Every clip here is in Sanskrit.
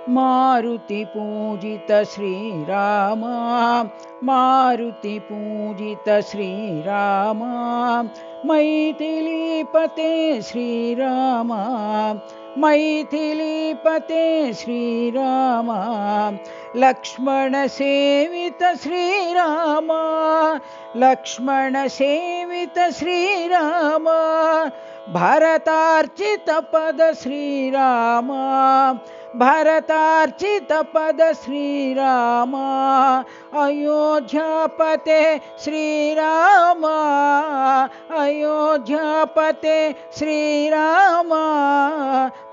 मारुति पूजित श्रीराम मारुति पूजित श्रीराम मैथिलीपते श्रीराम मैथिलीपते श्रीराम लक्ष्मण सेवित श्रीराम लक्ष्मण सेवित श्रीराम भरतार्चित पद श्रीराम भरतार्चित पद श्रीराम अयोध्यापते श्रीराम अयोध्यापते श्रीराम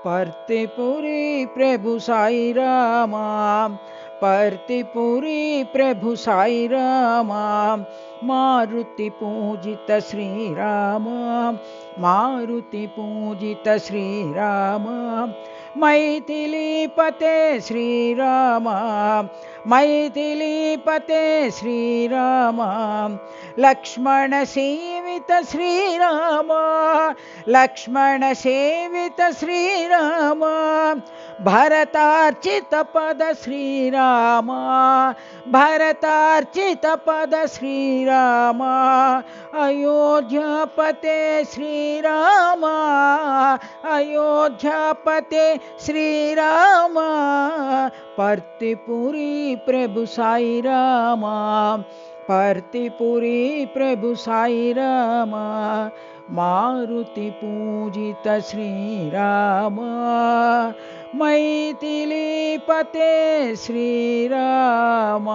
पर्तिपुरी प्रभु साई राम पर्तिपुरी प्रभु साई राम मारुति पूजित श्रीराम मारुति पूजित श्रीराम मैथिलीपते श्रीराम मैथिलीपते श्रीराम लक्ष्मण सेवित श्रीराम लक्ष्मण सेवित श्रीराम भरतार्चित पद श्रीराम भरतार्चित पद श्रीराम अयोध्यापते श्रीराम अयोध्यापते श्रीराम पर्तिपुरी प्रभु साई राम पर्तिपुरी प्रभु साई राम मारुति पूजित श्रीराम मैथिलीपते श्रीराम।